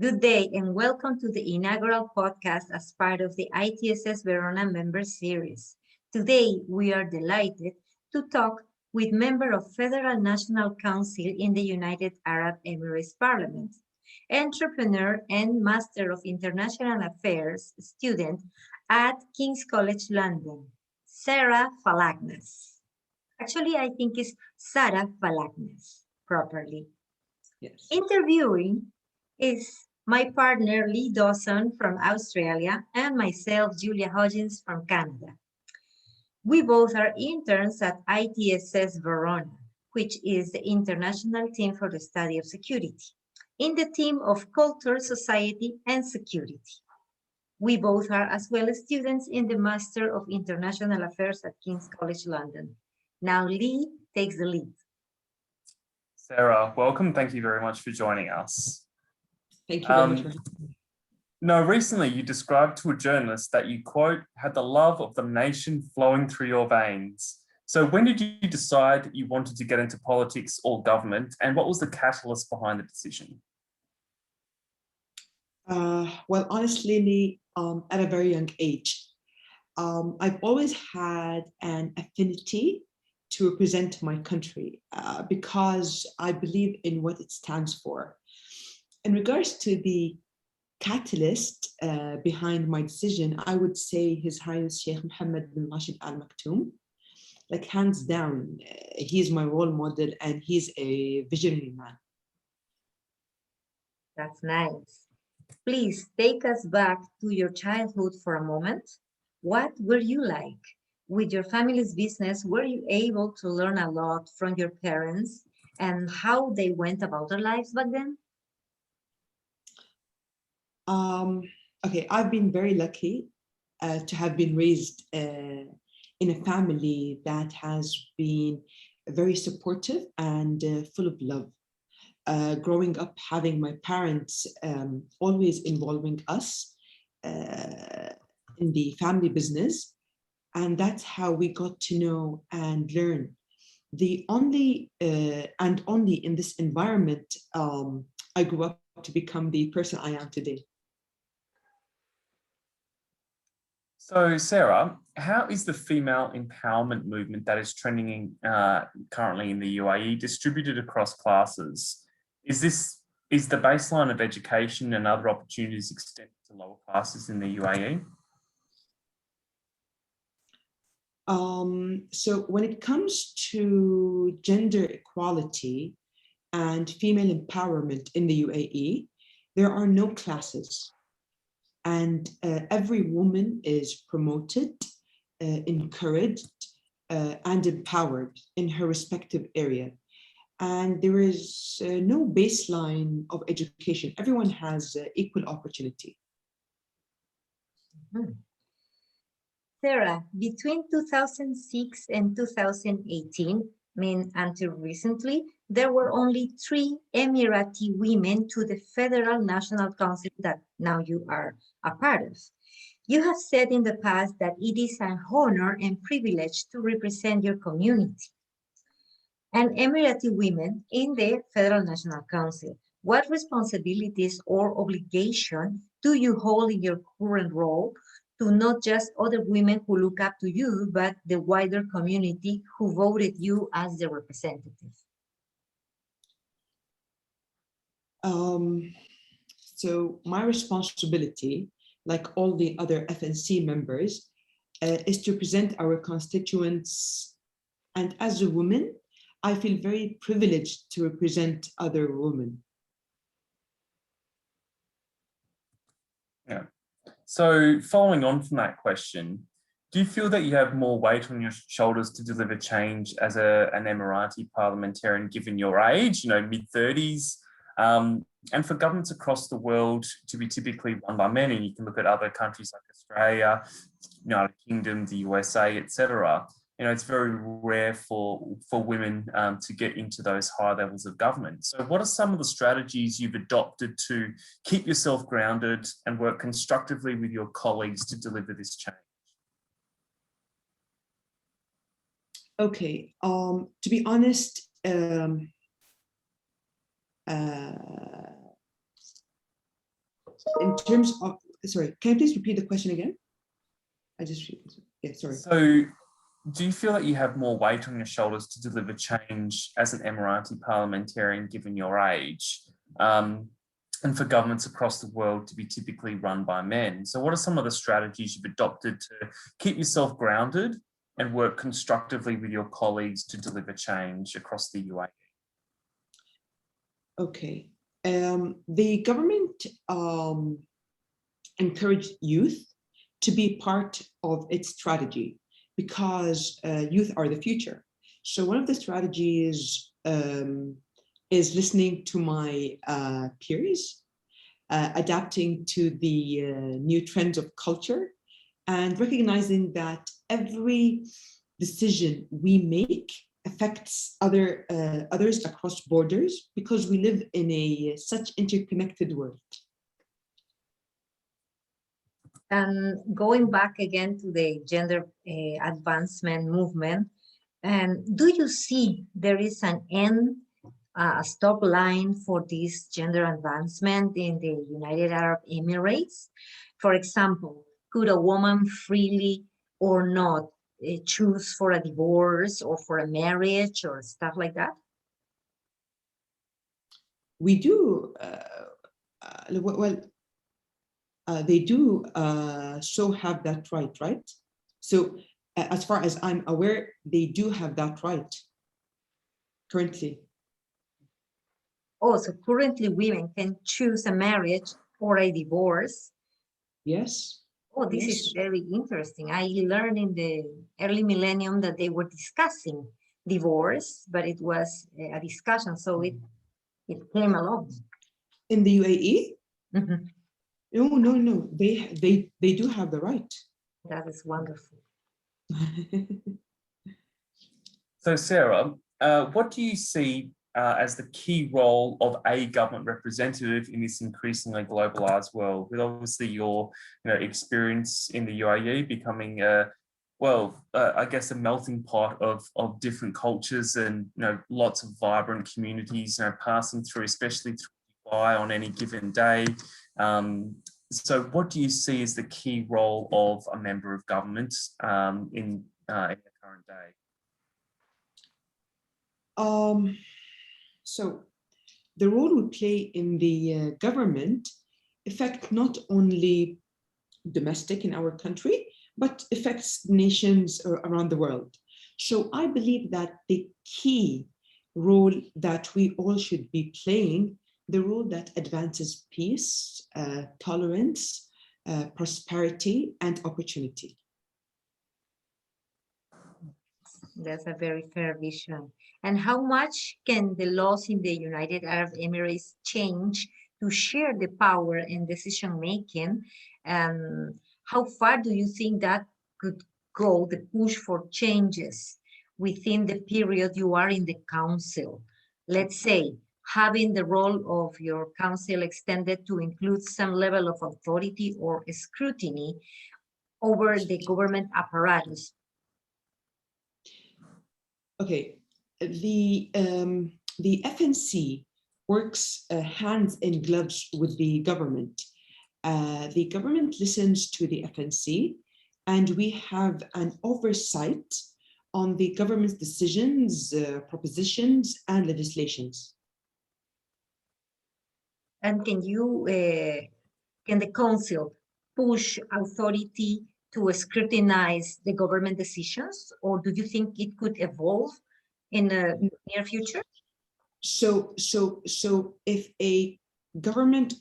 Good day and welcome to the inaugural podcast as part of the ITSS Verona member series. Today, we are delighted to talk with member of Federal National Council in the United Arab Emirates Parliament, entrepreneur and Master of International Affairs student at King's College London, Sara Falaknaz. Actually, I think it's Sara Falaknaz properly. Yes. Interviewing is my partner Lee Dawson from Australia and myself, Julia Hodgins from Canada. We both are interns at ITSS Verona, which is the international team for the study of security, in the team of culture, society, and security. We both are as well as students in the Master of International Affairs at King's College London. Now Lee takes the lead. Sarah, welcome. Thank you very much for joining us. Thank you very much. No, recently you described to a journalist that you, quote, had the love of the nation flowing through your veins. So when did you decide that you wanted to get into politics or government, and what was the catalyst behind the decision? Well, honestly, Lee, at a very young age, I've always had an affinity to represent my country because I believe in what it stands for. In regards to the catalyst behind my decision, I would say His Highness Sheikh Mohammed bin Rashid Al Maktoum. Like hands down, he's my role model and he's a visionary man. That's nice. Please take us back to your childhood for a moment. What were you like? With your family's business, were you able to learn a lot from your parents and how they went about their lives back then? Okay, I've been very lucky to have been raised in a family that has been very supportive and full of love. Growing up, having my parents always involving us in the family business, and that's how we got to know and learn. The only and only in this environment I grew up to become the person I am today. So Sarah, how is the female empowerment movement that is trending currently in the UAE distributed across classes? Is the baseline of education and other opportunities extended to lower classes in the UAE? So when it comes to gender equality and female empowerment in the UAE, there are no classes. And every woman is promoted, encouraged, and empowered in her respective area. And there is no baseline of education. Everyone has equal opportunity. Mhm. Sarah, between 2006 and 2018, until recently, there were only 3 Emirati women to the Federal National Council that now you are a part of. You have said in the past that it is an honor and privilege to represent your community. And Emirati women in the Federal National Council, what responsibilities or obligation do you hold in your current role to not just other women who look up to you, but the wider community who voted you as the representative? So my responsibility, like all the other FNC members, is to present our constituents. And as a woman, I feel very privileged to represent other women. Yeah. So following on from that question, do you feel that you have more weight on your shoulders to deliver change as an Emirati parliamentarian, given your age, mid-30s, and for governments across the world to be typically run by men? And you can look at other countries like Australia, United Kingdom, the USA, etc. It's very rare for women to get into those high levels of government. So what are some of the strategies you've adopted to keep yourself grounded and work constructively with your colleagues to deliver this change? Okay, to be honest, in terms of, sorry, can you please repeat the question again? Yeah, sorry. So do you feel that you have more weight on your shoulders to deliver change as an Emirati parliamentarian, given your age, and for governments across the world to be typically run by men? So what are some of the strategies you've adopted to keep yourself grounded and work constructively with your colleagues to deliver change across the UAE? Okay. The government encouraged youth to be part of its strategy because youth are the future. So one of the strategies is listening to my peers, adapting to the new trends of culture, and recognizing that every decision we make affects others across borders, because we live in a such interconnected world. And going back again to the gender advancement movement, and do you see there is an end, a stop line for this gender advancement in the United Arab Emirates? For example, could a woman freely or not choose for a divorce or for a marriage or stuff like that? We do, they do so have that right? So as far as I'm aware, they do have that right currently. Oh, so currently women can choose a marriage or a divorce. Yes. Oh, this is very interesting. I learned in the early millennium that they were discussing divorce, but it was a discussion, so it came along. In the UAE? Mm-hmm. No. They do have the right. That is wonderful. So Sarah, what do you see as the key role of a government representative in this increasingly globalized world, with obviously your experience in the UAE becoming I guess a melting pot of different cultures and lots of vibrant communities passing through, especially through Dubai on any given day. So what do you see as the key role of a member of government in the current day? So the role we play in the government affect not only domestic in our country, but affects nations around the world. So I believe that the key role that we all should be playing, the role that advances peace, tolerance, prosperity, and opportunity. That's a very fair vision. And how much can the laws in the United Arab Emirates change to share the power and decision making? And how far do you think that could go, the push for changes within the period you are in the council? Let's say, having the role of your council extended to include some level of authority or scrutiny over the government apparatus. Okay, the FNC works hands in gloves with the government. The government listens to the FNC, and we have an oversight on the government's decisions, propositions, and legislations. And can the council push authority to scrutinize the government decisions, or do you think it could evolve in the near future? So if a government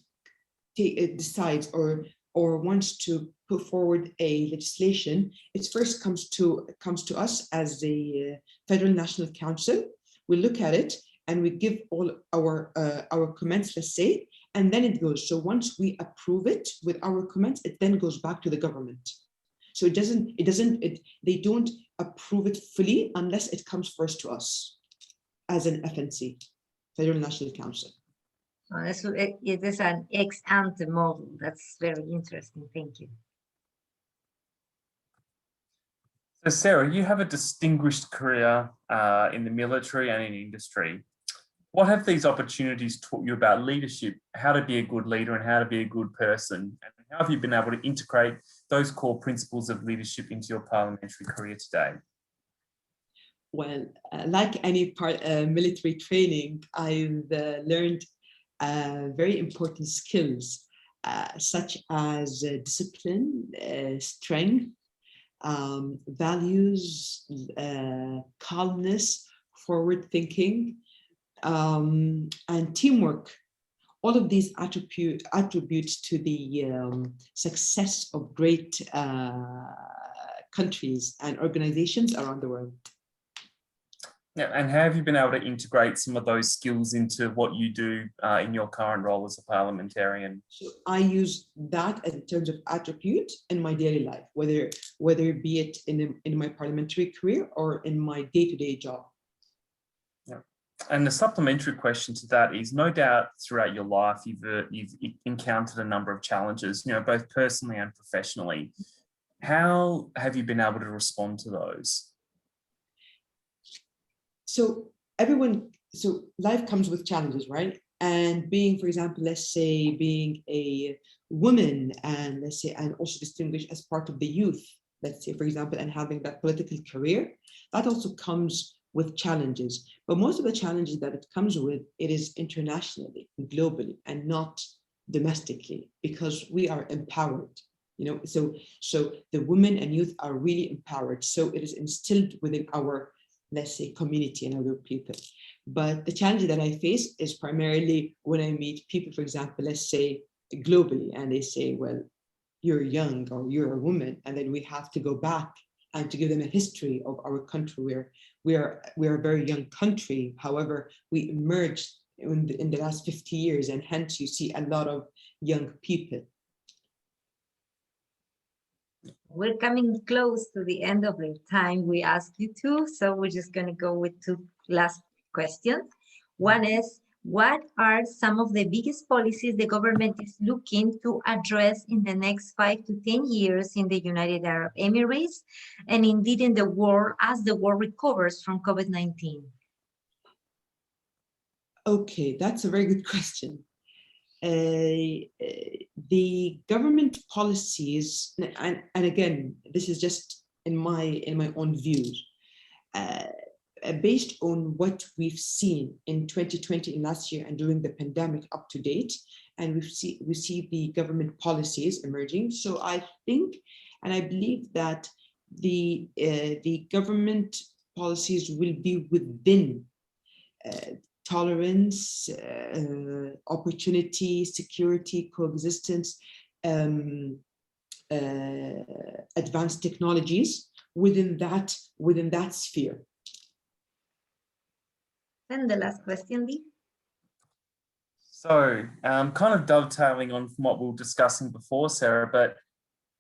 decides or wants to put forward a legislation, it first comes to us as the Federal National Council. We look at it and we give all our comments, let's say, and then it goes. So once we approve it with our comments, it then goes back to the government. So they don't approve it fully unless it comes first to us as an FNC, Federal National Council. So it is an ex-ante model. That's very interesting. Thank you. So Sarah, you have a distinguished career in the military and in industry. What have these opportunities taught you about leadership, how to be a good leader and how to be a good person? And how have you been able to integrate those core principles of leadership into your parliamentary career today? Well, like any military training, I've learned very important skills, such as discipline, strength, values, calmness, forward thinking, and teamwork. All of these attributes to the success of great countries and organizations around the world. Yeah, and how have you been able to integrate some of those skills into what you do in your current role as a parliamentarian? So I use that in terms of attribute in my daily life, whether be it in my parliamentary career or in my day-to-day job. Yeah. And the supplementary question to that is, no doubt throughout your life you've encountered a number of challenges, both personally and professionally. How have you been able to respond to those? So life comes with challenges, right? And being, for example, let's say being a woman and also distinguished as part of the youth, let's say, for example, and having that political career, that also comes with challenges. But most of the challenges that it comes with, it is internationally, globally, and not domestically, because we are empowered. So the women and youth are really empowered. So it is instilled within our, let's say, community and other people. But the challenge that I face is primarily when I meet people, for example, let's say globally, and they say, well, you're young or you're a woman, and then we have to go back and to give them a history of our country, where we are a very young country. However, we emerged in the last 50 years, and hence you see a lot of young people. We're coming close to the end of the time we asked you to, so we're just going to go with two last questions. One is, what are some of the biggest policies the government is looking to address in the next 5 to 10 years in the United Arab Emirates, and indeed in the world as the world recovers from COVID-19? Okay, that's a very good question. The government policies, and again, this is just in my own views, based on what we've seen in 2020 and last year and during the pandemic up to date, and we see the government policies emerging. So I think, and I believe that the government policies will be within tolerance, opportunity, security, coexistence, advanced technologies within that sphere. And the last question, Lee. So kind of dovetailing on from what we were discussing before, Sarah, but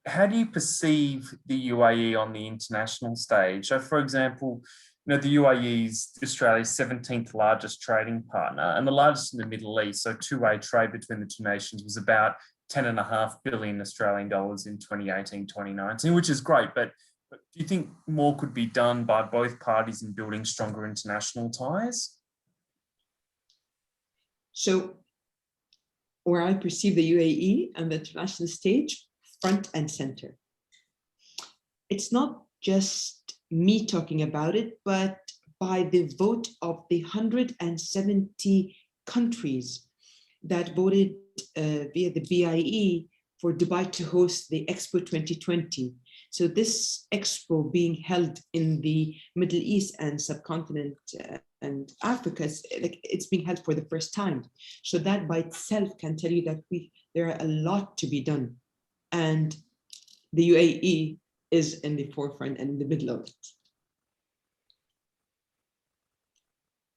how do you perceive the UAE on the international stage? So for example, the UAE is Australia's 17th largest trading partner and the largest in the Middle East. So two-way trade between the two nations was about 10.5 billion Australian dollars in 2018, 2019, which is great. But do you think more could be done by both parties in building stronger international ties? So where I perceive the UAE and the international stage, front and center. It's not just me talking about it, but by the vote of the 170 countries that voted via the BIE for Dubai to host the Expo 2020. So this Expo being held in the Middle East and subcontinent and Africa, it's being held for the first time. So that by itself can tell you that there are a lot to be done. And the UAE is in the forefront and in the middle of it.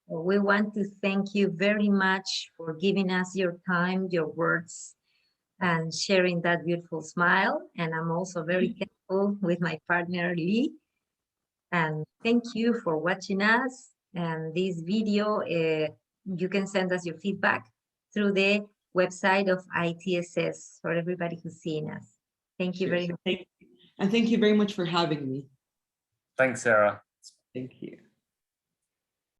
We want to thank you very much for giving us your time, your words, and sharing that beautiful smile. And I'm also very thankful with my partner, Lee. And thank you for watching us. And this video, you can send us your feedback through the website of ITSS for everybody who's seeing us. Thank you very much. And thank you very much for having me. Thanks, Sarah. Thank you.